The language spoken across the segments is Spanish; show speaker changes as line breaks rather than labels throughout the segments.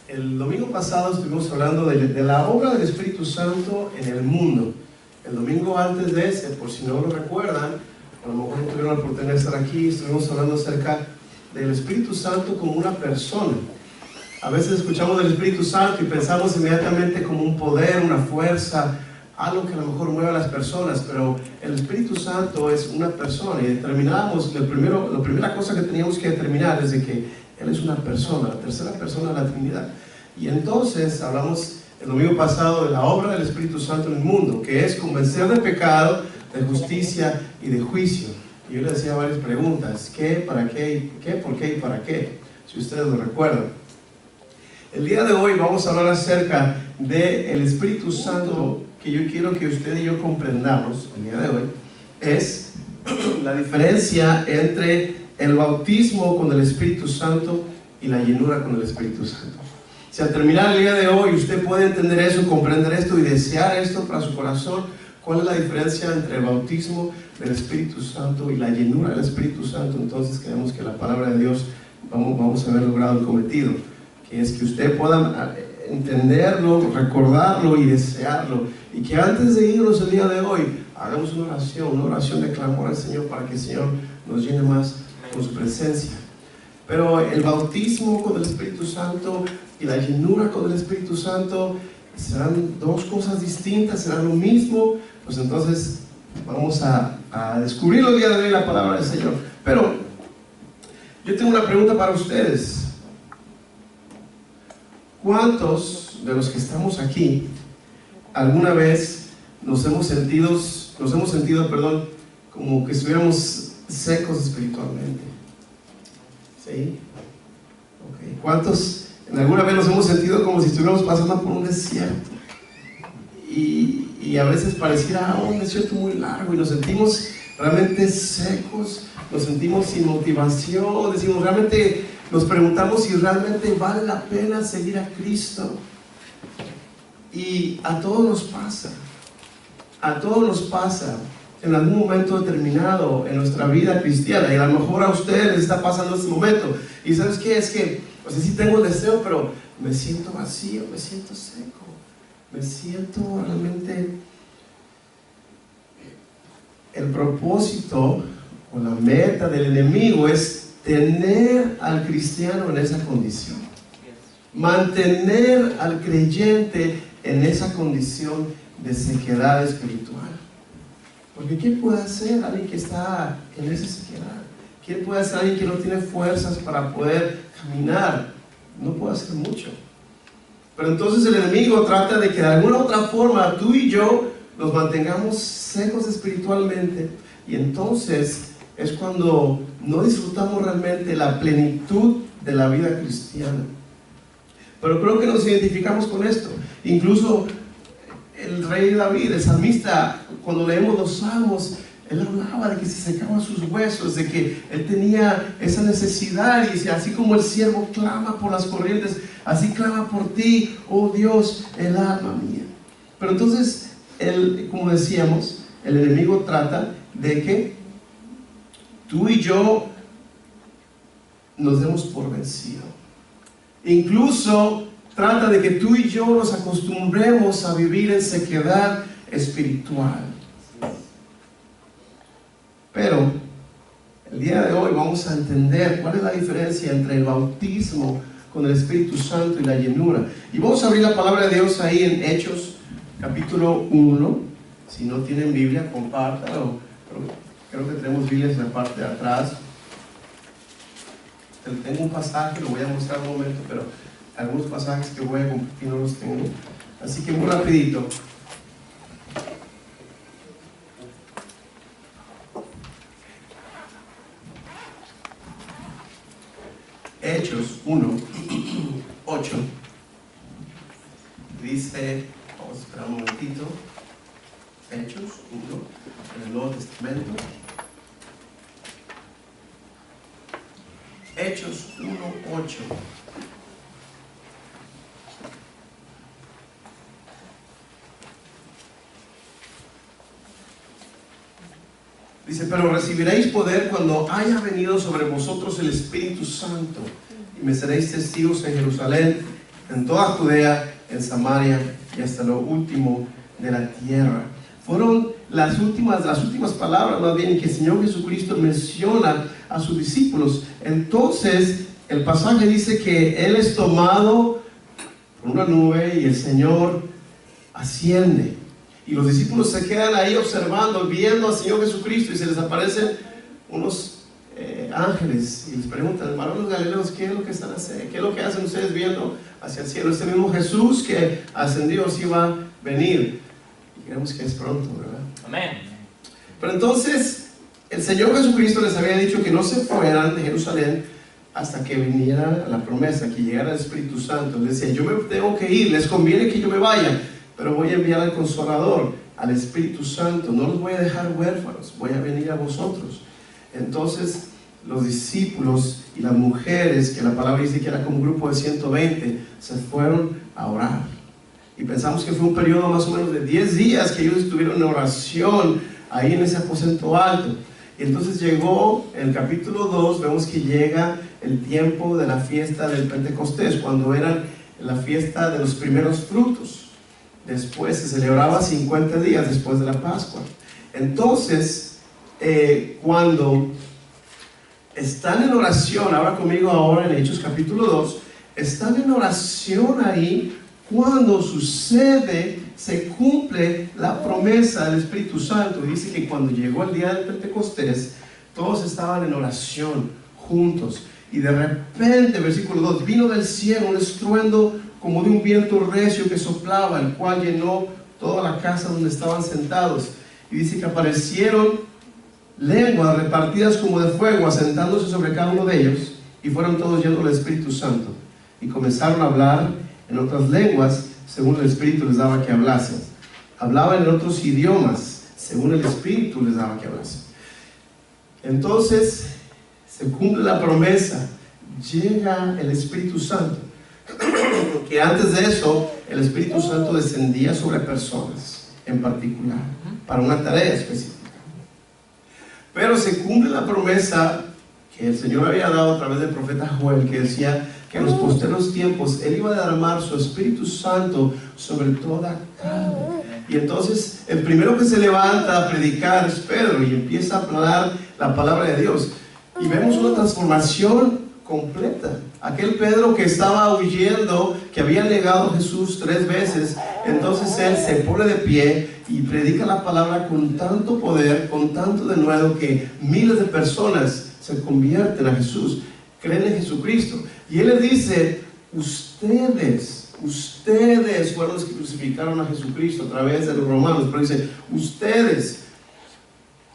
El domingo pasado estuvimos hablando de la obra del Espíritu Santo en el mundo. El domingo antes de ese, por si no lo recuerdan, a lo mejor no tuvieron la oportunidad de estar aquí, estuvimos hablando acerca del Espíritu Santo como una persona. A veces escuchamos del Espíritu Santo y pensamos inmediatamente como un poder, una fuerza, algo que a lo mejor mueve a las personas, pero el Espíritu Santo es una persona y determinamos, la primera cosa que teníamos que determinar es de que Él es una persona, la tercera persona de la Trinidad. Y entonces hablamos el domingo pasado de la obra del Espíritu Santo en el mundo, que es convencer de pecado, de justicia y de juicio. Y yo le hacía varias preguntas: ¿qué, para qué, por qué y para qué? Si ustedes lo recuerdan. El día de hoy vamos a hablar acerca del Espíritu Santo, que yo quiero que usted y yo comprendamos el día de hoy, es la diferencia entre el bautismo con el Espíritu Santo y la llenura con el Espíritu Santo. Si al terminar el día de hoy usted puede entender eso, comprender esto y desear esto para su corazón, ¿cuál es la diferencia entre el bautismo del Espíritu Santo y la llenura del Espíritu Santo? Entonces creemos que la palabra de Dios vamos a haber logrado el cometido, que es que usted pueda entenderlo, recordarlo y desearlo, y que antes de irnos el día de hoy hagamos una oración de clamor al Señor para que el Señor nos llene más con su presencia. Pero el bautismo con el Espíritu Santo y la llenura con el Espíritu Santo serán dos cosas distintas, serán lo mismo. Pues entonces vamos a descubrirlo el día de hoy, la palabra del Señor. Pero yo tengo una pregunta para ustedes. ¿Cuántos de los que estamos aquí alguna vez nos hemos sentido, como que estuviéramos secos espiritualmente? ¿Sí? Okay. ¿Cuántos alguna vez nos hemos sentido como si estuviéramos pasando por un desierto? Y a veces pareciera un desierto muy largo y nos sentimos realmente secos, nos sentimos sin motivación, decimos, realmente nos preguntamos si realmente vale la pena seguir a Cristo. Y a todos nos pasa en algún momento determinado en nuestra vida cristiana, y a lo mejor a ustedes les está pasando este momento, y ¿sabes qué? Es que, o sea, sí tengo el deseo, pero me siento vacío, me siento seco, me siento realmente... El propósito o la meta del enemigo es tener al cristiano en esa condición, mantener al creyente en esa condición de sequedad espiritual. Porque ¿qué puede hacer alguien que está en esa sequedad? ¿Qué puede hacer alguien que no tiene fuerzas para poder caminar? No puede hacer mucho. Pero entonces el enemigo trata de que de alguna otra forma tú y yo nos mantengamos secos espiritualmente, y entonces es cuando no disfrutamos realmente la plenitud de la vida cristiana. Pero creo que nos identificamos con esto. Incluso el rey David, el salmista, cuando leemos los salmos, él hablaba de que se secaban sus huesos, de que él tenía esa necesidad, y dice, así como el siervo clama por las corrientes, así clama por ti, oh Dios, el alma mía. Pero entonces, como decíamos, el enemigo trata de que tú y yo nos demos por vencido. Incluso trata de que tú y yo nos acostumbremos a vivir en sequedad espiritual. Pero el día de hoy vamos a entender cuál es la diferencia entre el bautismo con el Espíritu Santo y la llenura. Y vamos a abrir la palabra de Dios ahí en Hechos capítulo 1. Si no tienen Biblia, compártalo. Creo que tenemos Biblias en la parte de atrás. Tengo un pasaje, lo voy a mostrar un momento, pero algunos pasajes que voy a compartir no los tengo. Así que muy rapidito. Hechos 1, 8. Dice, vamos a esperar un momentito. Hechos 1, en el Nuevo Testamento. Hechos 1, 8. Dice, pero recibiréis poder cuando haya venido sobre vosotros el Espíritu Santo, y me seréis testigos en Jerusalén, en toda Judea, en Samaria y hasta lo último de la tierra. Fueron las últimas palabras más bien que el Señor Jesucristo menciona a sus discípulos. Entonces el pasaje dice que Él es tomado por una nube y el Señor asciende. Y los discípulos se quedan ahí observando, viendo al Señor Jesucristo, y se les aparecen unos ángeles y les preguntan: hermanos galileos, ¿qué es lo que están haciendo? ¿Qué es lo que hacen ustedes viendo hacia el cielo? Este mismo Jesús que ascendió sí va a venir. Y creemos que es pronto, ¿verdad?
Amén.
Pero entonces el Señor Jesucristo les había dicho que no se fueran de Jerusalén hasta que viniera la promesa, que llegara el Espíritu Santo. Él decía: yo me tengo que ir, les conviene que yo me vaya, pero voy a enviar al Consolador, al Espíritu Santo. No los voy a dejar huérfanos, voy a venir a vosotros. Entonces los discípulos y las mujeres, que la palabra dice que era como un grupo de 120, se fueron a orar. Y pensamos que fue un periodo más o menos de 10 días que ellos estuvieron en oración ahí en ese aposento alto. Y entonces llegó el capítulo 2, vemos que llega el tiempo de la fiesta del Pentecostés, cuando era la fiesta de los primeros frutos. Después se celebraba 50 días después de la Pascua. Entonces, cuando están en oración, habla conmigo ahora en Hechos capítulo 2, están en oración ahí cuando sucede, se cumple la promesa del Espíritu Santo. Dice que cuando llegó el día del Pentecostés, todos estaban en oración juntos, y de repente, versículo 2, vino del cielo un estruendo como de un viento recio que soplaba, el cual llenó toda la casa donde estaban sentados. Y dice que aparecieron lenguas repartidas como de fuego, asentándose sobre cada uno de ellos, y fueron todos llenos del Espíritu Santo, y comenzaron a hablar en otras lenguas según el Espíritu les daba que hablasen. Hablaban en otros idiomas según el Espíritu les daba que hablasen. Entonces se cumple la promesa, llega el Espíritu Santo. Que antes de eso el Espíritu Santo descendía sobre personas en particular para una tarea específica. Pero se cumple la promesa que el Señor había dado a través del profeta Joel, que decía que en los posteros tiempos Él iba a derramar su Espíritu Santo sobre toda carne. Y entonces el primero que se levanta a predicar es Pedro, y empieza a hablar la palabra de Dios, y vemos una transformación completa. Aquel Pedro que estaba huyendo, que había negado a Jesús 3 veces, entonces él se pone de pie y predica la palabra con tanto poder, con tanto denuedo, que miles de personas se convierten a Jesús, creen en Jesucristo. Y él les dice: ustedes fueron los que crucificaron a Jesucristo a través de los romanos. Pero dice: ustedes.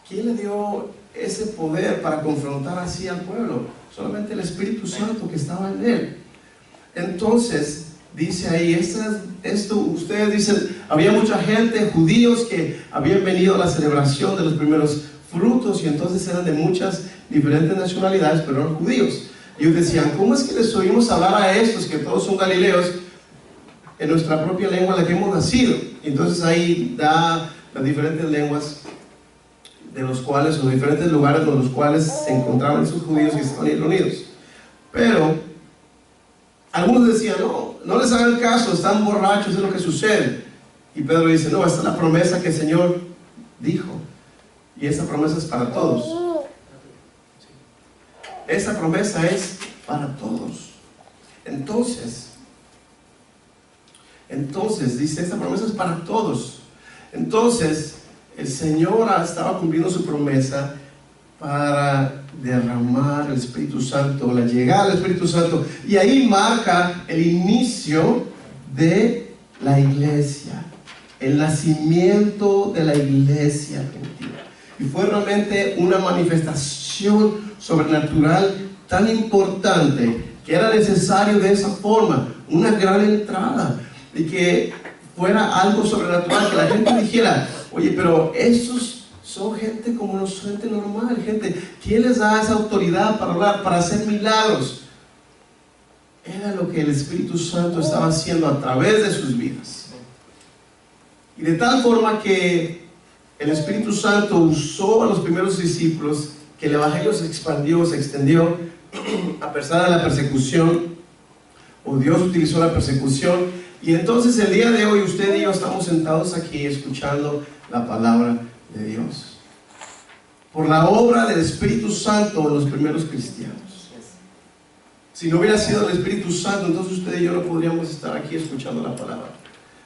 ¿Quién le dio ese poder para confrontar así al pueblo? Solamente el Espíritu Santo que estaba en él. Entonces dice ahí, ustedes dicen, había mucha gente, judíos, que habían venido a la celebración de los primeros frutos, y entonces eran de muchas diferentes nacionalidades, pero eran judíos. Y ellos decían: ¿cómo es que les oímos hablar a estos, que todos son galileos, en nuestra propia lengua en la que hemos nacido? Y entonces ahí da las diferentes lenguas de los cuales, los diferentes lugares en los cuales se encontraban esos judíos que estaban ahí reunidos. Pero algunos decían: no les hagan caso, están borrachos, es lo que sucede. Y Pedro dice: no, esta es la promesa que el Señor dijo, y esa promesa es para todos. Esa promesa es para todos. Entonces dice, esta promesa es para todos. Entonces el Señor estaba cumpliendo su promesa para derramar el Espíritu Santo, la llegada del Espíritu Santo, y ahí marca el inicio de la iglesia, el nacimiento de la iglesia gentil. Y fue realmente una manifestación sobrenatural tan importante que era necesario de esa forma, una gran entrada, y que fuera algo sobrenatural, que la gente dijera: oye, pero estos son gente como nosotros, gente normal, gente, ¿quién les da esa autoridad para hablar, para hacer milagros? Era lo que el Espíritu Santo estaba haciendo a través de sus vidas. Y de tal forma que el Espíritu Santo usó a los primeros discípulos, que el Evangelio se expandió, se extendió, a pesar de la persecución, o Dios utilizó la persecución. Y entonces el día de hoy usted y yo estamos sentados aquí escuchando la palabra de Dios por la obra del Espíritu Santo en los primeros cristianos. Si no hubiera sido el Espíritu Santo, entonces usted y yo no podríamos estar aquí escuchando la palabra.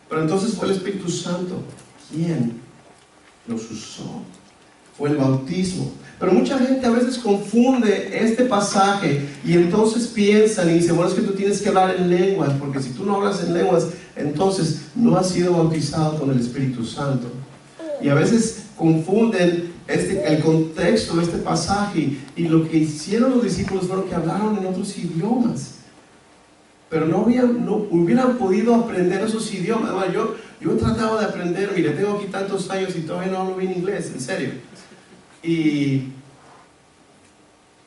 Pero entonces fue el Espíritu Santo quien los usó. Fue el bautismo. Pero mucha gente a veces confunde este pasaje y entonces piensan y dicen, bueno, es que tú tienes que hablar en lenguas, porque si tú no hablas en lenguas, entonces no has sido bautizado con el Espíritu Santo. Y a veces confunden el contexto de este pasaje, y lo que hicieron los discípulos fueron que hablaron en otros idiomas. Pero no hubieran podido aprender esos idiomas. Además, yo he tratado de aprender, mire, tengo aquí tantos años y todavía no hablo bien inglés, en serio. Y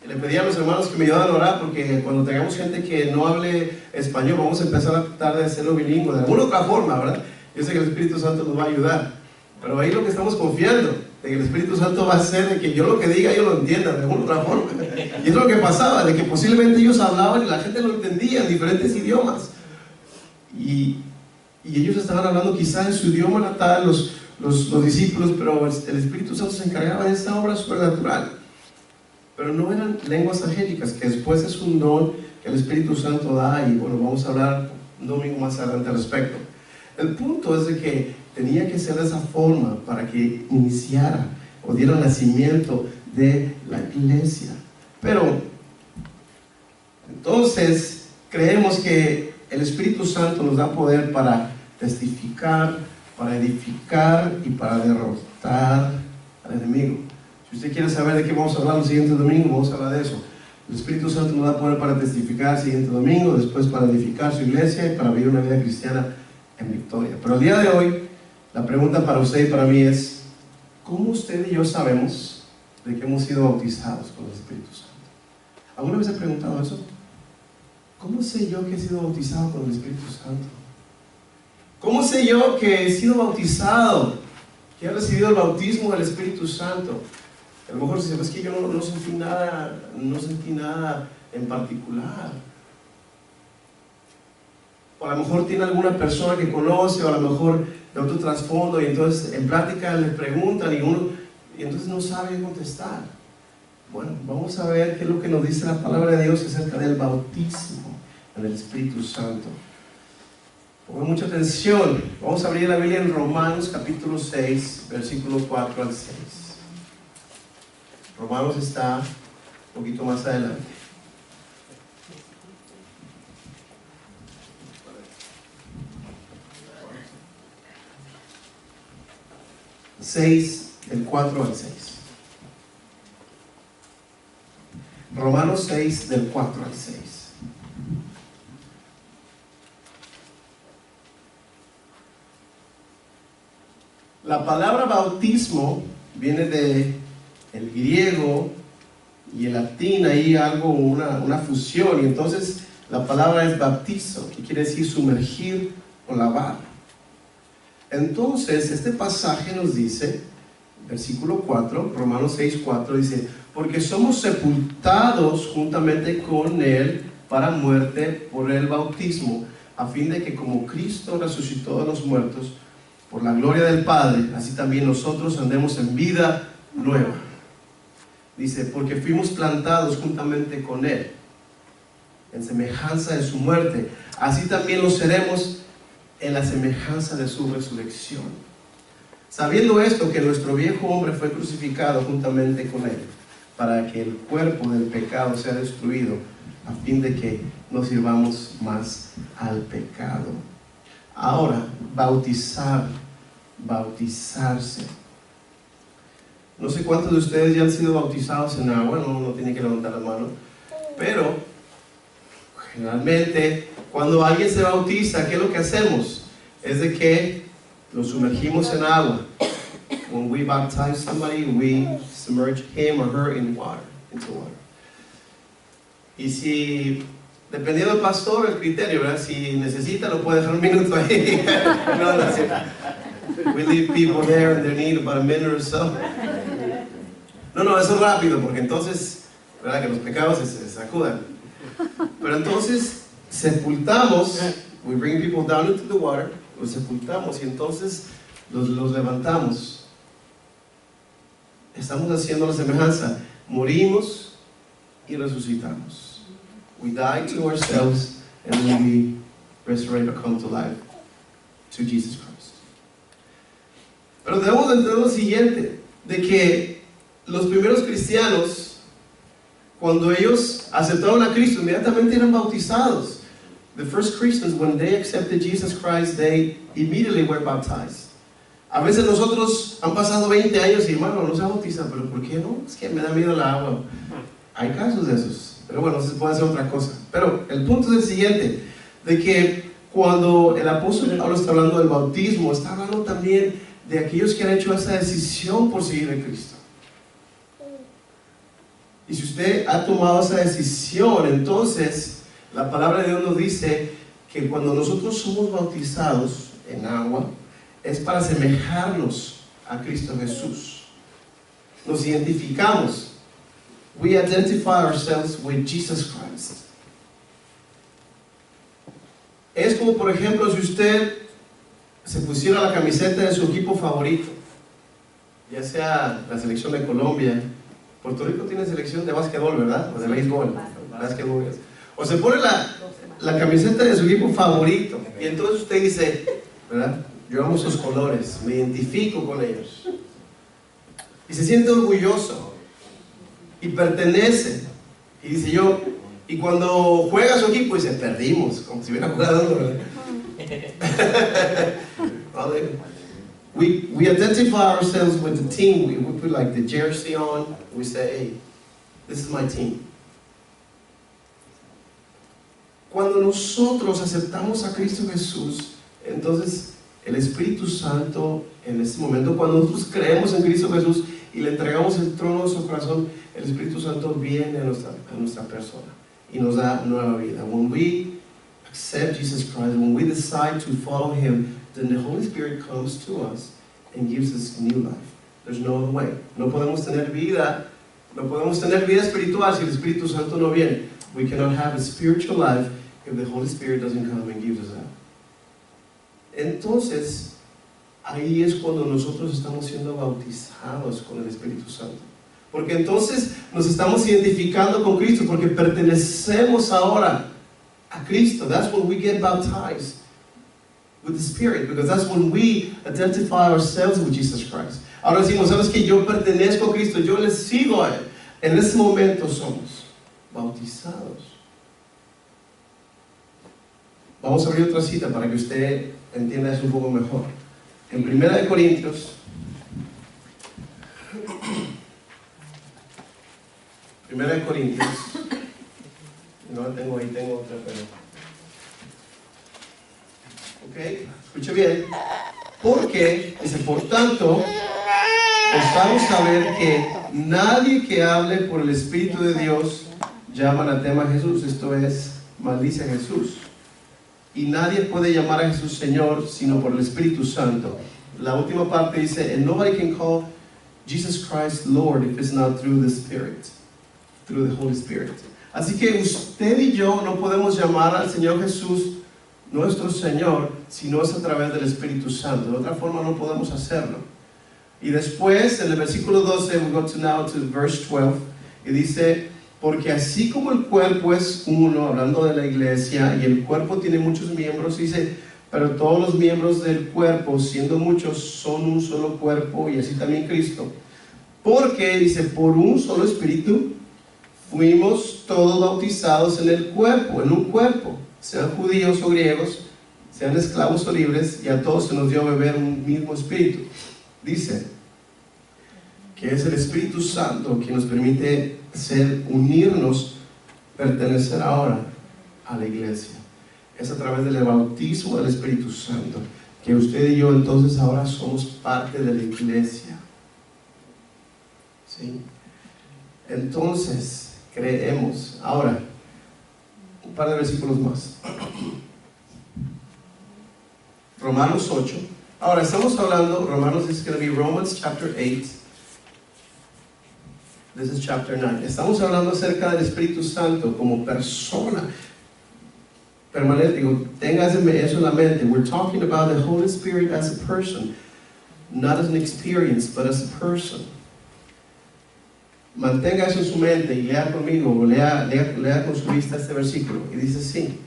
le pedí a los hermanos que me ayudaran a orar, porque cuando tengamos gente que no hable español, vamos a empezar a tratar de hacerlo bilingüe, de alguna otra forma, ¿verdad? Yo sé que el Espíritu Santo nos va a ayudar, pero ahí lo que estamos confiando, de que el Espíritu Santo va a hacer de que yo lo que diga, ellos lo entiendan de alguna otra forma. Y es lo que pasaba, de que posiblemente ellos hablaban y la gente lo entendía en diferentes idiomas. Y ellos estaban hablando quizá en su idioma natal, los discípulos, pero el Espíritu Santo se encargaba de esa obra sobrenatural. Pero no eran lenguas angélicas, que después es un don que el Espíritu Santo da, y bueno, vamos a hablar un domingo más adelante al respecto. El punto es de que tenía que ser de esa forma para que iniciara o diera nacimiento de la iglesia. Pero entonces creemos que el Espíritu Santo nos da poder para testificar, para edificar y para derrotar al enemigo. Si usted quiere saber de qué vamos a hablar el siguiente domingo, vamos a hablar de eso. El Espíritu Santo nos da poder para testificar el siguiente domingo, después para edificar su iglesia y para vivir una vida cristiana en victoria. Pero el día de hoy, la pregunta para usted y para mí es, ¿cómo usted y yo sabemos de que hemos sido bautizados con el Espíritu Santo? ¿Alguna vez he preguntado eso? ¿Cómo sé yo que he sido bautizado con el Espíritu Santo? ¿Cómo sé yo que he sido bautizado, que he recibido el bautismo del Espíritu Santo? A lo mejor si sabes que yo no sentí nada en particular. O a lo mejor tiene alguna persona que conoce, o a lo mejor de otro trasfondo, y entonces en plática le preguntan y entonces no sabe contestar. Bueno, vamos a ver qué es lo que nos dice la palabra de Dios acerca del bautismo en el Espíritu Santo. Pongan mucha atención. Vamos a abrir la Biblia en Romanos capítulo 6, versículos 4 al 6. Romanos está un poquito más adelante. Del 4 al 6. Romanos 6, del 4 al 6. La palabra bautismo viene del griego y el latín, ahí algo, una fusión, y entonces la palabra es baptizo, que quiere decir sumergir o lavar. Entonces este pasaje nos dice, versículo 4, Romanos 6, 4, dice, porque somos sepultados juntamente con Él para muerte por el bautismo, a fin de que como Cristo resucitó de los muertos por la gloria del Padre, así también nosotros andemos en vida nueva. Dice, porque fuimos plantados juntamente con Él en semejanza de su muerte, así también lo seremos en la semejanza de su resurrección. Sabiendo esto, que nuestro viejo hombre fue crucificado juntamente con Él, para que el cuerpo del pecado sea destruido, a fin de que no sirvamos más al pecado. Ahora, bautizarse. No sé cuántos de ustedes ya han sido bautizados en agua, no tienen que levantar la mano, pero generalmente cuando alguien se bautiza, ¿qué es lo que hacemos? Es de que lo sumergimos en agua. When we baptize somebody, we submerge him or her into water. Y si, dependiendo del pastor, el criterio, ¿verdad? Si necesita, lo puede dejar un minuto ahí. We leave people there and they need about a minute or so. No, eso es rápido, porque entonces, ¿verdad? Que los pecados se sacudan. Pero entonces, sepultamos, we bring people down into the water, los sepultamos y entonces los levantamos. Estamos haciendo la semejanza, morimos y resucitamos. We die to ourselves and then we resurrect or come to life to Jesus Christ. Pero debemos entender lo siguiente, de que los primeros cristianos, cuando ellos aceptaron a Cristo, inmediatamente eran bautizados. The first Christians, when they accepted Jesus Christ, they immediately were baptized. A veces nosotros han pasado 20 años y hermano, no se ha bautizado, pero ¿por qué no? Es que me da miedo el agua. Hay casos de esos, pero bueno, se puede hacer otra cosa. Pero el punto es el siguiente, de que cuando el apóstol Pablo está hablando del bautismo, está hablando también de aquellos que han hecho esa decisión por seguir a Cristo. Y si usted ha tomado esa decisión, entonces la palabra de Dios nos dice que cuando nosotros somos bautizados en agua, es para asemejarnos a Cristo Jesús. Nos identificamos. We identify ourselves with Jesus Christ. Es como, por ejemplo, si usted se pusiera la camiseta de su equipo favorito, ya sea la selección de Colombia. Puerto Rico tiene selección de básquetbol, ¿verdad? O de béisbol. Básquetbol. O se pone la camiseta de su equipo favorito y entonces usted dice, ¿verdad? Yo amo sus colores, me identifico con ellos. Y se siente orgulloso y pertenece. Y dice yo, y cuando juega su equipo dice, perdimos, como si hubiera jugado, ¿verdad? We identify ourselves with the team. We put like the jersey on. We say, hey, this is my team. Cuando nosotros aceptamos a Cristo Jesús, entonces el Espíritu Santo, en ese momento, cuando nosotros creemos en Cristo Jesús y le entregamos el trono de nuestro corazón, el Espíritu Santo viene a nuestra persona y nos da nueva vida. When we accept Jesus Christ, when we decide to follow Him, then the Holy Spirit comes to us and gives us new life. There's no other way. No podemos tener vida espiritual si el Espíritu Santo no viene. We cannot have a spiritual life if the Holy Spirit doesn't come and gives us that. Entonces, ahí es cuando nosotros estamos siendo bautizados con el Espíritu Santo. Porque entonces nos estamos identificando con Cristo, porque pertenecemos ahora a Cristo. That's when we get baptized with the Spirit, because that's when we identify ourselves with Jesus Christ. Ahora decimos, ¿sabes qué? Yo pertenezco a Cristo, yo le sigo a Él. En ese momento somos bautizados. Vamos a abrir otra cita para que usted entienda eso un poco mejor. En 1 Corintios, 1 Corintios, no la tengo ahí, tengo otra, pero... Ok, escuche bien. Porque, dice, por tanto, os saber que nadie que hable por el Espíritu de Dios llama anatema a Jesús, esto es, maldice a Jesús. Y nadie puede llamar a Jesús Señor sino por el Espíritu Santo. La última parte dice, and nobody can call Jesus Christ Lord if it's not through the Spirit, through the Holy Spirit. Así que usted y yo no podemos llamar al Señor Jesús nuestro Señor si no es a través del Espíritu Santo. De otra forma no podemos hacerlo. Y después, en el versículo 12, we go to now to verse 12, y dice, porque así como el cuerpo es uno, hablando de la iglesia, y el cuerpo tiene muchos miembros, dice, pero todos los miembros del cuerpo, siendo muchos, son un solo cuerpo, y así también Cristo. Porque, dice, por un solo espíritu, fuimos todos bautizados en el cuerpo, en un cuerpo, sean judíos o griegos, sean esclavos o libres, y a todos se nos dio a beber un mismo espíritu. Dice que es el Espíritu Santo que nos permite unirnos, pertenecer ahora a la iglesia. Es a través del bautismo del Espíritu Santo que usted y yo entonces ahora somos parte de la iglesia. ¿Sí? Entonces creemos. Ahora, un par de versículos más. Romanos 8. Ahora estamos hablando, Romanos is going to be Romans chapter 8. This is chapter 9. Estamos hablando acerca del Espíritu Santo como persona. tenga eso en la mente. We're talking about the Holy Spirit as a person, not as an experience, but as a person. Mantenga eso en su mente y lea conmigo, o lea con su vista este versículo. Y dice así: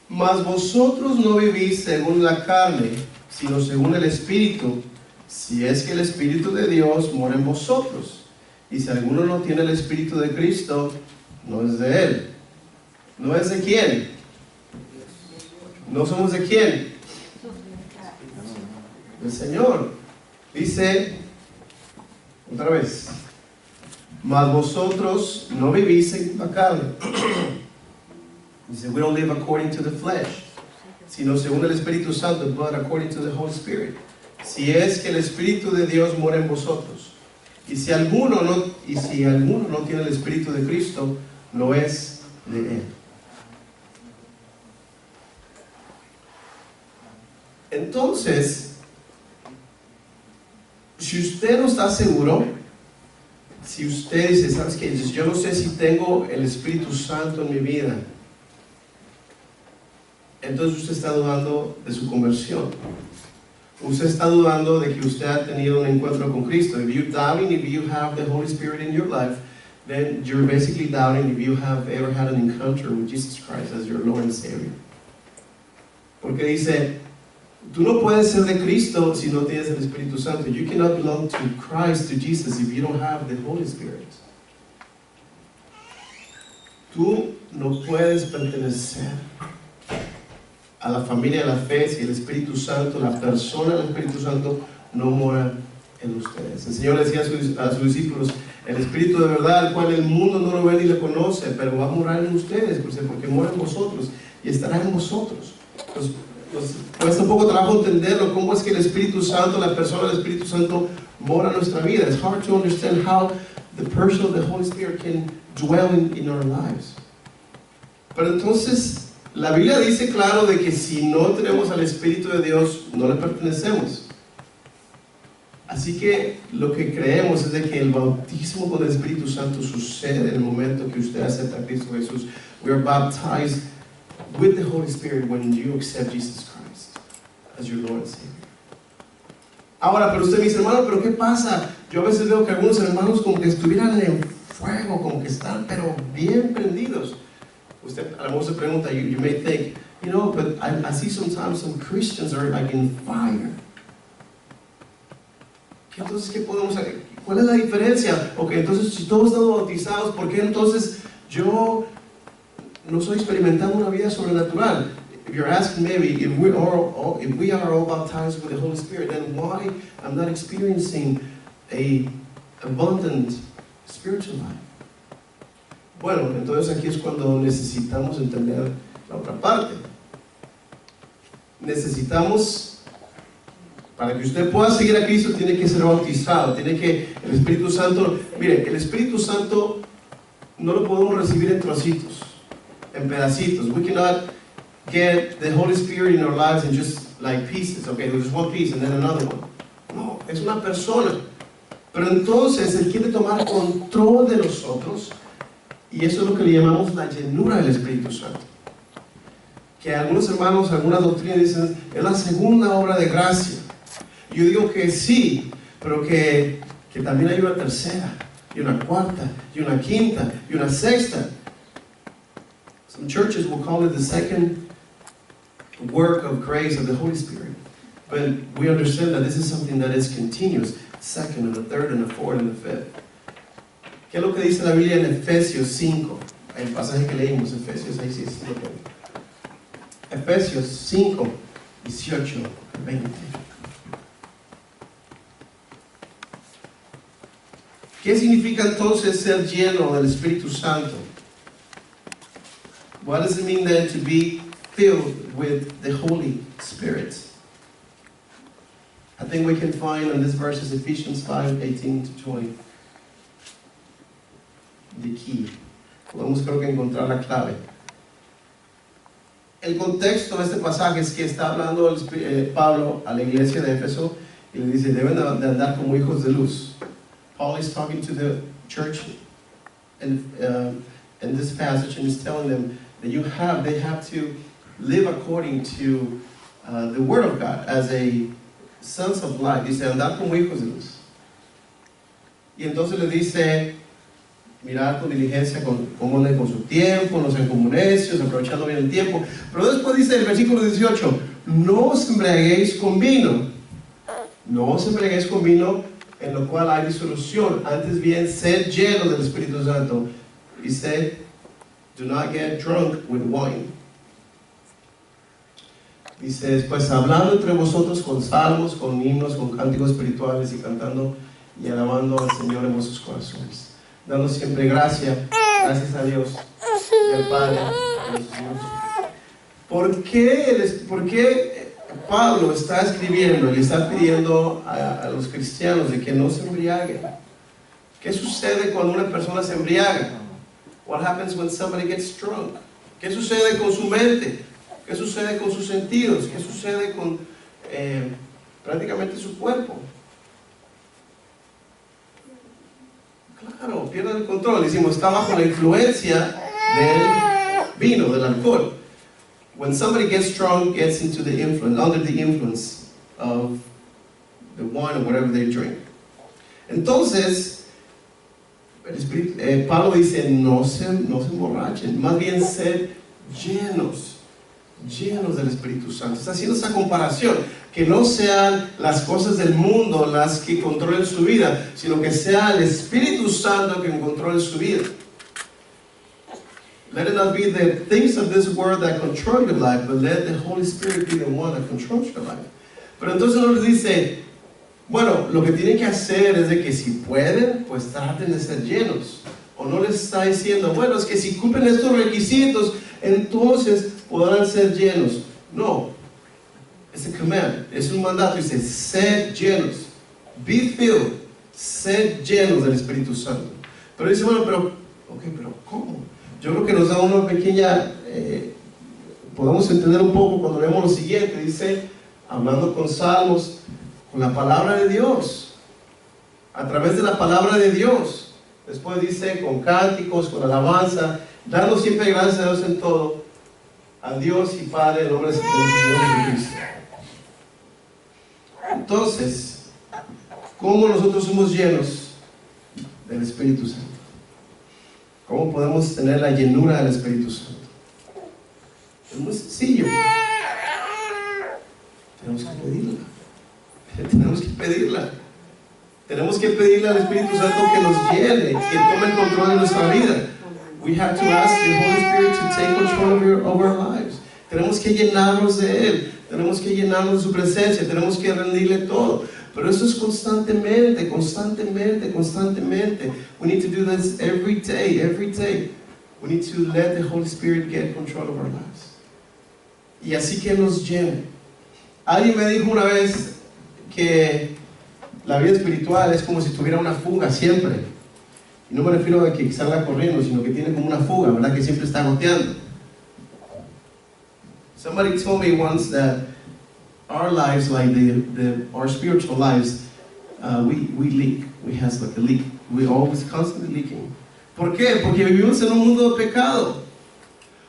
mas vosotros no vivís según la carne, sino según el Espíritu, si es que el Espíritu de Dios mora en vosotros. Y si alguno no tiene el Espíritu de Cristo, no es de Él. ¿No es de quién? ¿No somos de quién? Del Señor. Dice, otra vez, mas vosotros no vivís en la carne. Dice, we don't live according to the flesh, sino según el Espíritu Santo, but according to the Holy Spirit. Si es que el Espíritu de Dios mora en vosotros. Y si alguno no tiene el Espíritu de Cristo, no es de Él. Entonces, si usted no está seguro, si usted dice, ¿sabes qué? Yo no sé si tengo el Espíritu Santo en mi vida, entonces usted está dudando de su conversión. Usted está dudando de que usted ha tenido un encuentro con Cristo. If you're doubting if you have the Holy Spirit in your life, then you're basically doubting if you have ever had an encounter with Jesus Christ as your Lord and Savior. Porque dice, tú no puedes ser de Cristo si no tienes el Espíritu Santo. You cannot belong to Christ, to Jesus, if you don't have the Holy Spirit. Tú no puedes pertenecer a la familia de la fe si el Espíritu Santo, la persona del Espíritu Santo, no mora en ustedes. El Señor decía a sus discípulos, el Espíritu de verdad, al cual el mundo no lo ve ni lo conoce, pero va a morar en ustedes, porque mora en vosotros y estará en vosotros. Entonces, cuesta un poco trabajo entenderlo, cómo es que el Espíritu Santo, la persona del Espíritu Santo, mora en nuestra vida. It's hard to understand how the person of the Holy Spirit can dwell in our lives. Pero entonces, la Biblia dice claro de que si no tenemos al Espíritu de Dios, no le pertenecemos. Así que lo que creemos es de que el bautismo con el Espíritu Santo sucede en el momento que usted acepta a Cristo Jesús. We are baptized with the Holy Spirit when you accept Jesus Christ as your Lord and Savior. Ahora, pero usted me dice, hermano, ¿pero qué pasa? Yo a veces veo que algunos hermanos como que estuvieran en fuego, como que están, pero bien prendidos. Usted a lo mejor se pregunta, you may think, but I see sometimes some Christians are like in fire. Entonces, ¿qué podemos hacer? ¿Cuál es la diferencia? Ok, entonces, si todos estamos bautizados, ¿por qué entonces yo no estoy experimentando una vida sobrenatural? If you're asking maybe, if we are all baptized with the Holy Spirit, then why I'm not experiencing a abundant spiritual life? Bueno, entonces aquí es cuando necesitamos entender la otra parte. Necesitamos, para que usted pueda seguir a Cristo, tiene que ser bautizado, el Espíritu Santo, mire, el Espíritu Santo no lo podemos recibir en trocitos, en pedacitos. We cannot get the Holy Spirit in our lives in just like pieces, okay, there's one piece and then another one. No, es una persona. Pero entonces Él quiere tomar control de nosotros. Y eso es lo que le llamamos la llenura del Espíritu Santo. Que algunos hermanos, algunas doctrinas dicen, es la segunda obra de gracia. Yo digo que sí, pero que también hay una tercera, y una cuarta, y una quinta, y una sexta. Some churches will call it the second work of grace of the Holy Spirit. But we understand that this is something that is continuous. Second, and the third, and the fourth, and the fifth. ¿Qué es lo que dice la Biblia en Efesios 5? El pasaje que leímos, Efesios 6, 17. Efesios 5, 18, 20. ¿Qué significa entonces ser lleno del Espíritu Santo? What does it mean then to be filled with the Holy Spirit? I think we can find on this verses Ephesians 5, 18 to 20. The key. Podemos creo que encontrar la clave. El contexto de este pasaje es que está hablando Pablo a la iglesia de Éfeso y le dice, deben de andar como hijos de luz. Paul is talking to the church in in this passage, and he's telling them that they have to live according to the Word of God as a sons of light. Dice, andar como hijos de luz. Y entonces le dice, mirar con diligencia cómo anden con su tiempo, no sean como necios, aprovechando bien el tiempo. Pero después dice el versículo 18, no os embriaguéis con vino. No os embriaguéis con vino en lo cual hay disolución. Antes bien, sed llenos del Espíritu Santo. He said, do not get drunk with wine. Dice después, hablando entre vosotros con salmos, con himnos, con cánticos espirituales y cantando y alabando al Señor en vuestros corazones. Dando siempre gracias a Dios y al Padre. ¿Por qué Pablo está escribiendo y está pidiendo a los cristianos de que no se embriaguen? ¿Qué sucede cuando una persona se embriaga? What happens when somebody gets drunk? ¿Qué sucede con su mente? ¿Qué sucede con sus sentidos? ¿Qué sucede con prácticamente su cuerpo? Claro, pierde el control. Decimos, está bajo la influencia del vino, del alcohol. When somebody gets drunk, gets into the influence, under the influence of the wine or whatever they drink. Entonces, Pablo dice, no se emborrachen, más bien ser llenos del Espíritu Santo. Está haciendo esa comparación, que no sean las cosas del mundo las que controlen su vida, sino que sea el Espíritu Santo que controle su vida. Let it not be the things of this world that control your life, but let the Holy Spirit be the one that controls your life. Pero entonces nos dice, bueno, lo que tienen que hacer es de que si pueden, pues traten de ser llenos. O no les está diciendo, bueno, es que si cumplen estos requisitos, entonces podrán ser llenos. No, es a command, es un mandato. Dice, sed llenos, be filled, sed llenos del Espíritu Santo. Pero dice, bueno, pero ¿cómo? Yo creo que nos da una pequeña, podemos entender un poco cuando leemos lo siguiente. Dice, hablando con salmos, con la palabra de Dios, a través de la palabra de Dios. Después dice, con cánticos, con alabanza, dando siempre gracias a Dios en todo, a Dios y Padre, en nombre de nuestro Señor Jesucristo. Entonces, ¿cómo nosotros somos llenos del Espíritu Santo? ¿Cómo podemos tener la llenura del Espíritu Santo? Es muy sencillo. Tenemos que pedirla. Tenemos que pedirle al Espíritu Santo que nos llene, que tome el control de nuestra vida. We have to ask the Holy Spirit to take control of our lives. Tenemos que llenarnos de Él. Tenemos que llenarnos de su presencia. Tenemos que rendirle todo. Pero eso es constantemente. We need to do this every day. We need to let the Holy Spirit get control of our lives. Y así que nos llene. Alguien me dijo una vez que la vida espiritual es como si tuviera una fuga siempre. Y no me refiero a que salga corriendo, sino que tiene como una fuga, ¿verdad? Que siempre está goteando. Somebody told me once that our lives, like our spiritual lives, we leak. We have like a leak. We're always constantly leaking. ¿Por qué? Porque vivimos en un mundo de pecado.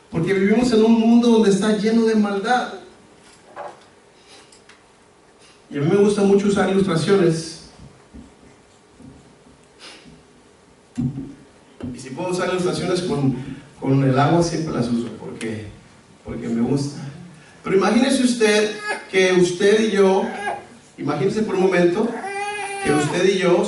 Porque vivimos en un mundo donde está lleno de maldad. Y a mí me gusta mucho usar ilustraciones. Y si puedo usar ilustraciones con el agua, siempre las uso, porque me gusta. Pero imagínese usted que usted y yo, imagínese por un momento, que usted y yo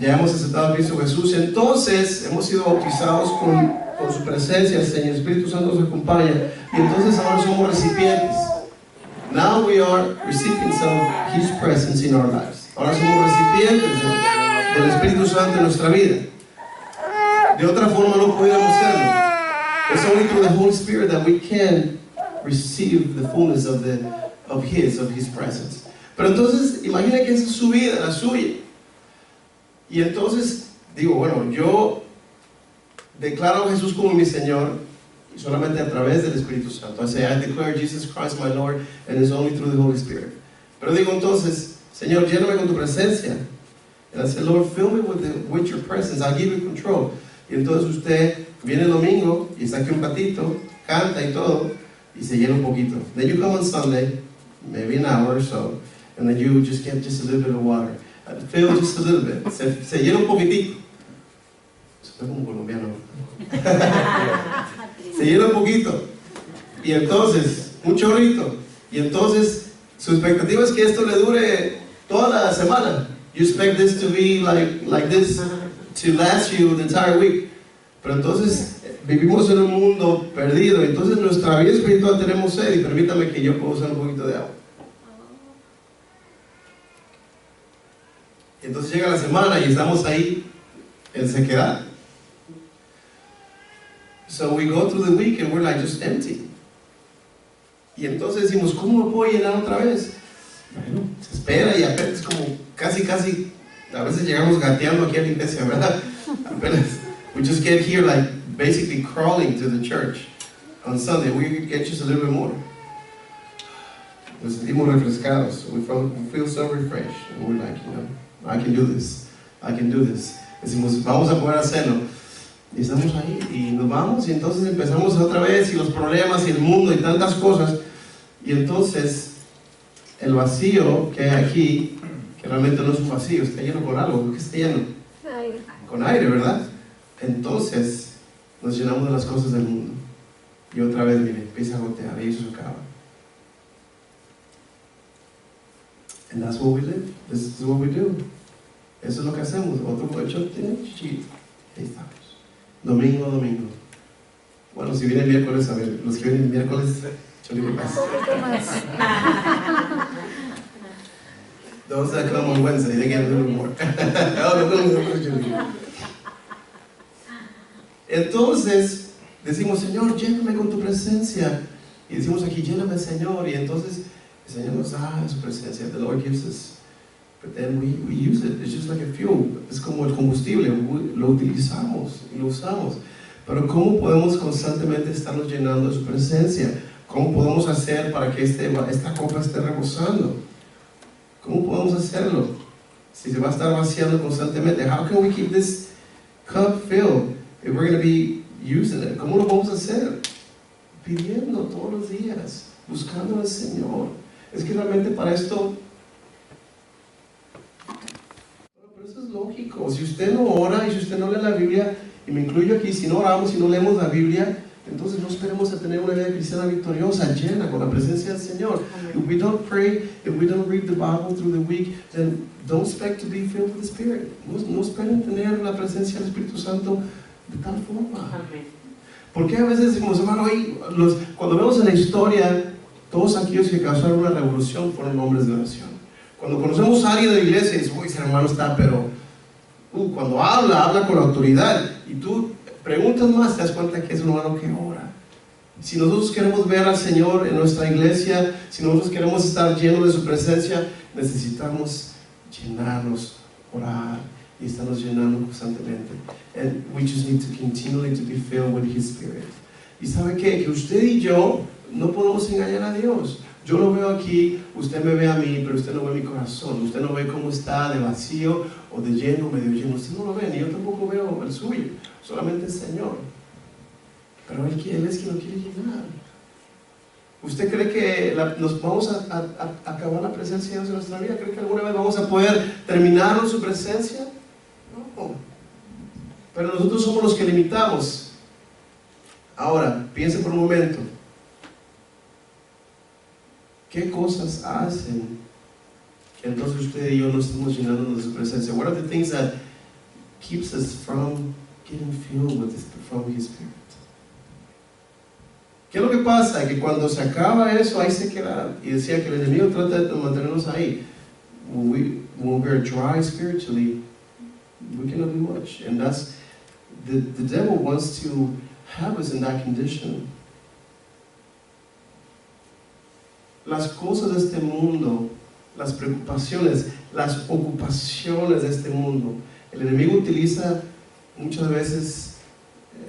ya hemos aceptado a Cristo Jesús, entonces hemos sido bautizados con su presencia, el Señor Espíritu Santo nos acompaña, y entonces ahora somos recipientes. Now we are recipients of His presence in our lives. Ahora somos recipientes del Espíritu Santo en nuestra vida. De otra forma no pudiéramos serlo. It's only through the Holy Spirit that we can receive the fullness of His presence. Pero entonces, imagina que esa es su vida, la suya. Y entonces, digo, bueno, yo declaro a Jesús como mi Señor, y solamente a través del Espíritu Santo. I say, I declare Jesus Christ my Lord, and it's only through the Holy Spirit. Pero digo entonces, Señor, lléname con tu presencia. And I said, Lord, fill me with your presence. I'll give you control. Y entonces usted viene el domingo y saca un patito, canta y todo, y se llena un poquito. Then you come on Sunday, maybe an hour or so, and then you just get just a little bit of water. Fill just a little bit. Se llena un poquitito. Se fue como colombiano. Se llena un poquito. Y entonces, un chorrito. Y entonces, su expectativa es que esto le dure toda la semana. You expect this to be like this to last you the entire week. Pero entonces vivimos en un mundo perdido. Entonces nuestra vida espiritual tenemos sed. Y permítame que yo pueda usar un poquito de agua. Entonces llega la semana y estamos ahí en sequedad. So we go through the week and we're like just empty. Y entonces decimos, ¿cómo me puedo llenar otra vez? Bueno, se espera y apenas como casi, a veces llegamos gateando aquí a la iglesia, ¿verdad? Apenas, we just get here like basically crawling to the church. On Sunday, we get just a little bit more. Nos sentimos refrescados. We feel so refreshed. And we're like, you know, I can do this. I can do this. Decimos, vamos a poder hacerlo. Y estamos ahí y nos vamos y entonces empezamos otra vez y los problemas y el mundo y tantas cosas. Y entonces el vacío que hay aquí, que realmente no es un vacío, está lleno con algo. ¿Por qué está lleno?
Aire.
Con aire, ¿verdad? Entonces nos llenamos de las cosas del mundo. Y otra vez, mire, empieza a gotear y eso se acaba. And that's what we live. This is what we do. Eso es lo que hacemos. Otro coche tiene chichito. Ahí estamos. Domingo a domingo. Bueno, si viene el miércoles, a ver, los que vienen el miércoles, yo le paso. Those that come on Wednesday, they get a little more. Entonces, decimos, Señor, lléname con tu presencia. Y decimos aquí, lléname, Señor. Y entonces, el Señor nos da su presencia. The Lord gives us. But then we use it. It's just like a fuel. Es como el combustible. Lo utilizamos y lo usamos. Pero ¿cómo podemos constantemente estarnos llenando de su presencia? ¿Cómo podemos hacer para que esta copa esté rebosando? ¿Cómo podemos hacerlo? Si se va a estar vaciando constantemente. How can we keep this cup filled if we're going to be using it? ¿Cómo lo vamos a hacer? Pidiendo todos los días. Buscando al Señor. Es que realmente para esto... Eso es lógico. Si usted no ora y si usted no lee la Biblia, y me incluyo aquí, si no oramos y no leemos la Biblia, entonces no esperemos a tener una vida cristiana victoriosa, llena con la presencia del Señor. If we don't pray, if we don't read the Bible through the week, then don't expect to be filled with the Spirit. No esperen tener la presencia del Espíritu Santo de tal forma. Porque a veces decimos, hermano, cuando vemos en la historia, todos aquellos que causaron una revolución fueron hombres de oración. Cuando conocemos a alguien de la iglesia y dice, uy, ese hermano está, pero cuando habla con la autoridad y tú preguntas más, te das cuenta que es un hermano que ora. Si nosotros queremos ver al Señor en nuestra iglesia, si nosotros queremos estar llenos de su presencia, necesitamos llenarnos, orar y estarnos llenando constantemente. And we just need to continually to be filled with His Spirit. ¿Y sabe qué? Que usted y yo no podemos engañar a Dios. Yo lo veo aquí, usted me ve a mí, pero usted no ve mi corazón. Usted no ve cómo está de vacío o de lleno, medio lleno. Usted no lo ve, ni yo tampoco veo el suyo. Solamente el Señor. Pero Él es quien lo quiere llenar. ¿Usted cree que nos vamos a acabar la presencia de Dios en nuestra vida? ¿Cree que alguna vez vamos a poder terminar con su presencia? No. Pero nosotros somos los que limitamos. Ahora, piense por un momento. ¿Qué cosas hacen que entonces usted y yo nos estamos llenando de su presencia? What are the things that keeps us from getting filled from His Spirit? ¿Qué es lo que pasa? Que cuando se acaba eso, hay sequedad. Y decía que el enemigo trata de mantenernos ahí. When we're dry spiritually, we cannot do much. And that's, the devil wants to have us in that condition. Las cosas de este mundo, las preocupaciones, las ocupaciones de este mundo, el enemigo utiliza muchas veces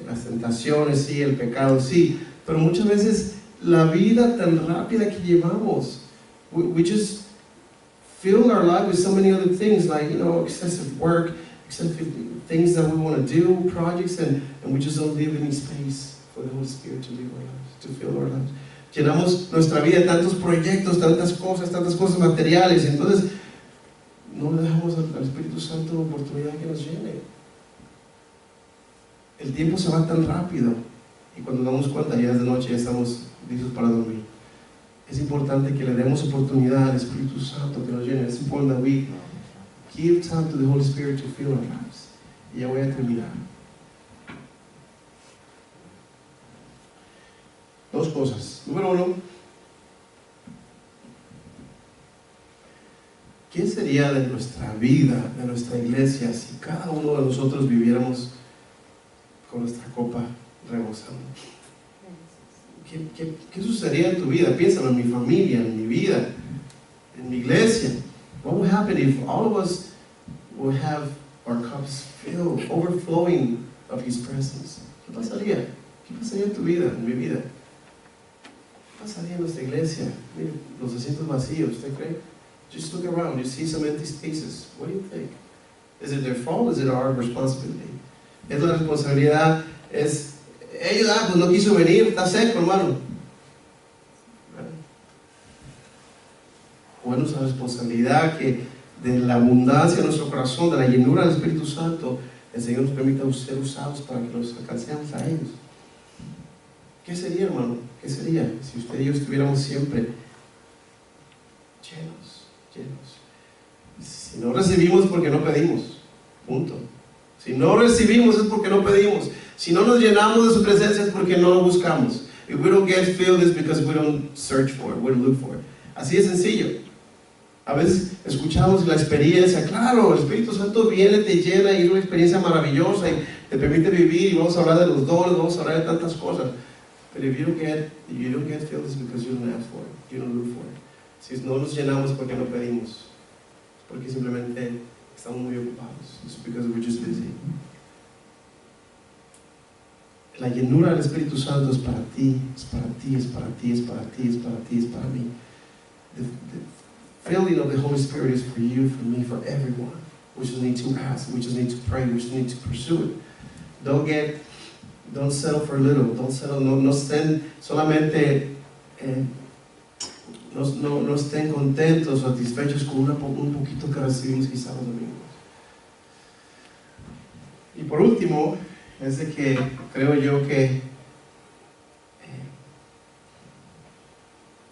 las tentaciones, sí, el pecado, sí, pero muchas veces la vida tan rápida que llevamos, we just fill our life with so many other things, like, excessive work, excessive things that we want to do, projects, and we just don't leave any space for the Holy Spirit to live our lives, to fill our lives. Llenamos nuestra vida de tantos proyectos, tantas cosas materiales, entonces no le dejamos al Espíritu Santo la oportunidad que nos llene. El tiempo se va tan rápido y cuando nos damos cuenta ya es de noche, ya estamos listos para dormir. Es importante que le demos oportunidad al Espíritu Santo que nos llene. Es importante that we give time to the Holy Spirit to fill our lives. Y ya voy a terminar. Dos cosas. Número uno, ¿qué sería de nuestra vida, de nuestra iglesia, si cada uno de nosotros viviéramos con nuestra copa rebosando? ¿Qué sucedería en tu vida? Piénsalo, en mi familia, en mi vida, en mi iglesia. What would happen if all of us would have our cups filled, overflowing of His presence? ¿Qué pasaría? ¿Qué pasaría en tu vida, en mi vida? ¿Qué pasaría en nuestra iglesia? Mire, los asientos vacíos, ¿usted cree? Just look around, you see some empty spaces. What do you think? Is it their fault? Is it our responsibility? Es la responsabilidad, es ellos, pues no quiso venir, está seco, hermano. O es nuestra responsabilidad que de la abundancia de nuestro corazón, de la llenura del Espíritu Santo, el Señor nos permita ser usados para que los alcancemos a ellos. ¿Qué sería, hermano? ¿Qué sería si usted y yo estuviéramos siempre llenos? Si no recibimos porque no pedimos, punto. Si no recibimos es porque no pedimos. Si no nos llenamos de su presencia es porque no lo buscamos. If we don't get filled it's because we don't search for it, we don't look for it. Así de sencillo. A veces escuchamos la experiencia, claro, el Espíritu Santo viene, te llena y es una experiencia maravillosa y te permite vivir y vamos a hablar de los dones, vamos a hablar de tantas cosas. Pero if you don't get filled it's because you don't ask for it, you don't look for it. Si no nos llenamos es porque no pedimos, porque simplemente estamos muy ocupados. It's because we're just busy. La llenura del Espíritu Santo es para ti, es para ti, es para ti, es para ti, es para ti, es para mí. The filling of the Holy Spirit is for you, for me, for everyone. We just need to ask, we just need to pray, we just need to pursue it. Don't settle for little, no estén solamente, no estén contentos, satisfechos con un poquito que recibimos quizás los domingos. Y por último, es de que creo yo que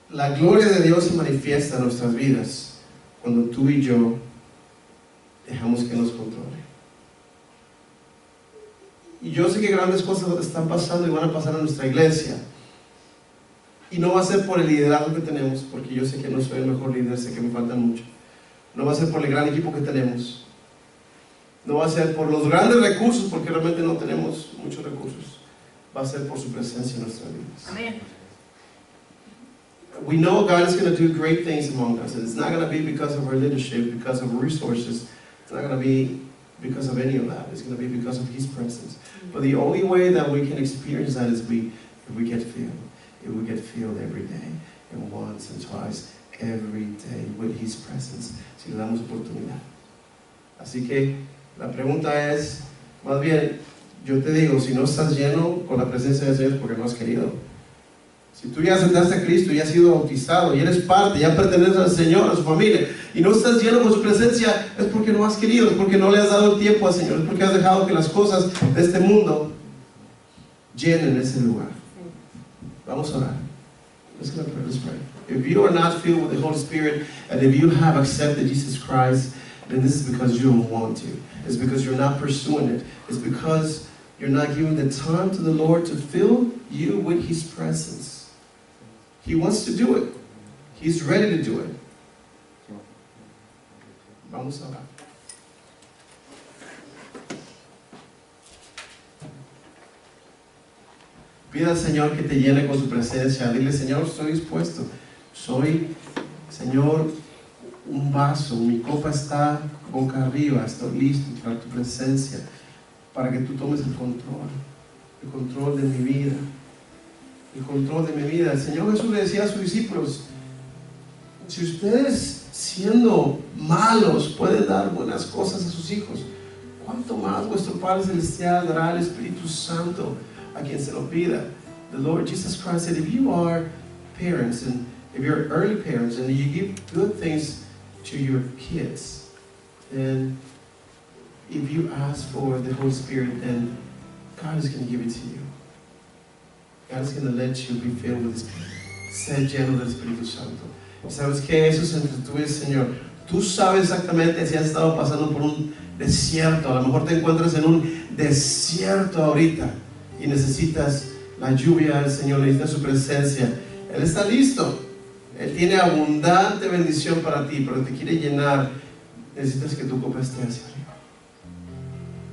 la gloria de Dios se manifiesta en nuestras vidas cuando tú y yo dejamos que nos controle. Y yo sé que grandes cosas están pasando y van a pasar en nuestra iglesia. Y no va a ser por el liderazgo que tenemos, porque yo sé que no soy el mejor líder, sé que me faltan mucho. No va a ser por el gran equipo que tenemos. No va a ser por los grandes recursos, porque realmente no tenemos muchos recursos. Va a ser por su presencia en nuestras vidas.
Amén.
We know God is going to do great things among us. And it's not going to be because of our leadership, because of resources. It's not going to be because of any of that. It's going to be because of His presence. But the only way that we can experience that is if we get filled. If we get filled every day, and once and twice, every day with His presence. Si le damos oportunidad. Así que la pregunta es, más bien, yo te digo, si no estás lleno con la presencia de Dios, porque no has querido. Si tú ya aceptaste a Cristo, ya has sido bautizado, y eres parte, ya perteneces al Señor, a su familia, y no estás lleno con su presencia, es porque no has querido, es porque no le has dado el tiempo al Señor, es porque has dejado que las cosas de este mundo llenen ese lugar. Vamos a orar. Let's pray. If you are not filled with the Holy Spirit, and if you have accepted Jesus Christ, then this is because you don't want to. It's because you're not pursuing it. It's because you're not giving the time to the Lord to fill you with His presence. He wants to do it. He's ready to do it. Vamos a orar. Pida al Señor que te llene con su presencia. Dile, Señor, estoy dispuesto. Soy, Señor, un vaso. Mi copa está boca arriba. Estoy listo para tu presencia, para que tú tomes el control de mi vida. El control de mi vida. El Señor Jesús le decía a sus discípulos, Si ustedes, siendo malos, pueden dar buenas cosas a sus hijos, ¿cuánto más vuestro Padre Celestial dará al Espíritu Santo a quien se lo pida? The Lord Jesus Christ said, if you are parents, and if you're early parents, and you give good things to your kids, then if you ask for the Holy Spirit, then God is going to give it to you. God is going to let you be filled with His Spirit. Ser lleno del Espíritu Santo. ¿Y sabes qué? Eso es entre tú y el Señor. Tú sabes exactamente si has estado pasando por un desierto. A lo mejor te encuentras en un desierto ahorita y necesitas la lluvia del Señor, necesitas su presencia. Él está listo. Él tiene abundante bendición para ti, pero te quiere llenar. Necesitas que tu copa esté hacia arriba.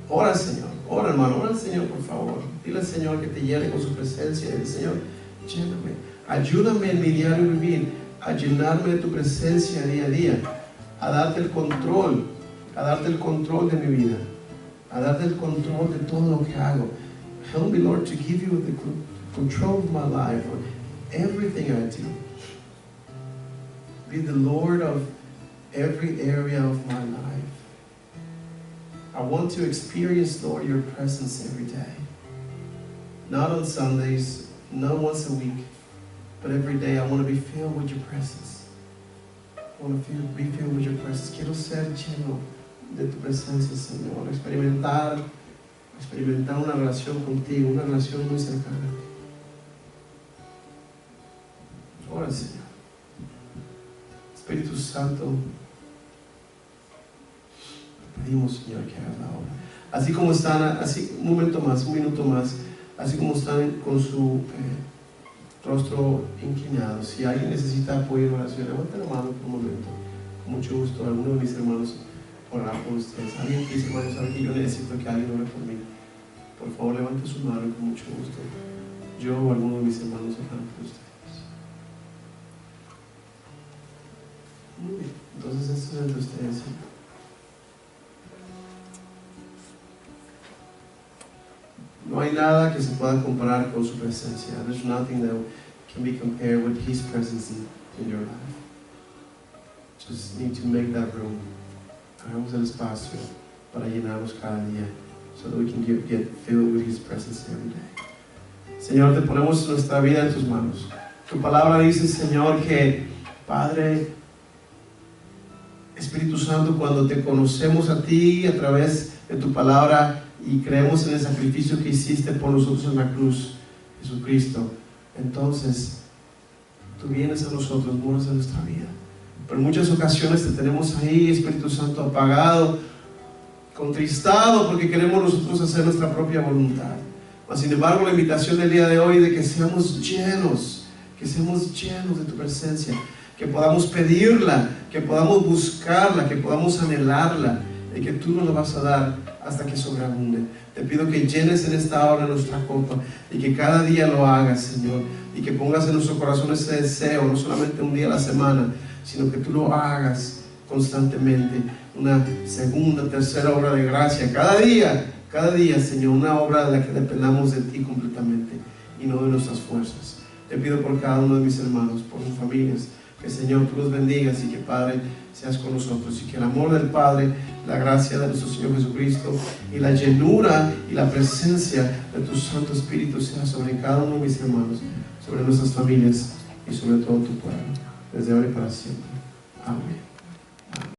Ora al Señor, ora hermano, ora al Señor por favor. Dile al Señor que te llene con su presencia. Dile, Señor, lléname, ayúdame en mi diario vivir, a llenarme de tu presencia día a día, a darte el control de mi vida, a darte el control de todo lo que hago. Help me, Lord, to give you the control of my life, of everything I do. Be the Lord of every area of my life. I want to experience, Lord, your presence every day. Not on Sundays, not once a week, but every day I want to be filled with your presence. I want to be filled with your presence. Quiero ser lleno de tu presencia, Señor. Experimentar una relación contigo, una relación muy cercana. Ora, Señor. Espíritu Santo, pedimos, Señor, que hagas la obra. Así como están, así un minuto más, así como están con su rostro inclinado. Si alguien necesita apoyo en oración, levante la mano por un momento. Con mucho gusto, alguno de mis hermanos orará por ustedes. Alguien que dice, hermano, sabe que yo necesito que alguien ore por mí. Por favor, levante su mano y con mucho gusto. Yo o alguno de mis hermanos orarán por ustedes. Muy bien, entonces esto es entre ustedes, Señor. No hay nada que se pueda comparar con su presencia. There's nothing that can be compared with His presence in your life. Just need to make that room. Hagamos el espacio para llenarnos cada día, so that we can get filled with His presence every day. Señor, te ponemos nuestra vida en tus manos. Tu palabra dice, Señor, que Padre, Espíritu Santo, cuando te conocemos a ti a través de tu palabra y creemos en el sacrificio que hiciste por nosotros en la cruz, Jesucristo, entonces tú vienes a nosotros, moras en nuestra vida. Pero en muchas ocasiones te tenemos ahí, Espíritu Santo, apagado, contristado, porque queremos nosotros hacer nuestra propia voluntad. Mas, sin embargo, la invitación del día de hoy de que seamos llenos de tu presencia, que podamos pedirla, que podamos buscarla, que podamos anhelarla, y que tú nos la vas a dar hasta que sobreabunde. Te pido que llenes en esta hora nuestra copa y que cada día lo hagas, Señor, y que pongas en nuestro corazón ese deseo, no solamente un día a la semana, sino que tú lo hagas constantemente, una segunda, tercera obra de gracia, cada día, Señor, una obra de la que dependamos de ti completamente y no de nuestras fuerzas. Te pido por cada uno de mis hermanos, por sus familias, que, Señor, tú los bendigas y que, Padre, seas con nosotros, y que el amor del Padre, la gracia de nuestro Señor Jesucristo y la llenura y la presencia de tu Santo Espíritu sea sobre cada uno de mis hermanos, sobre nuestras familias y sobre todo tu pueblo, desde ahora y para siempre. Amén.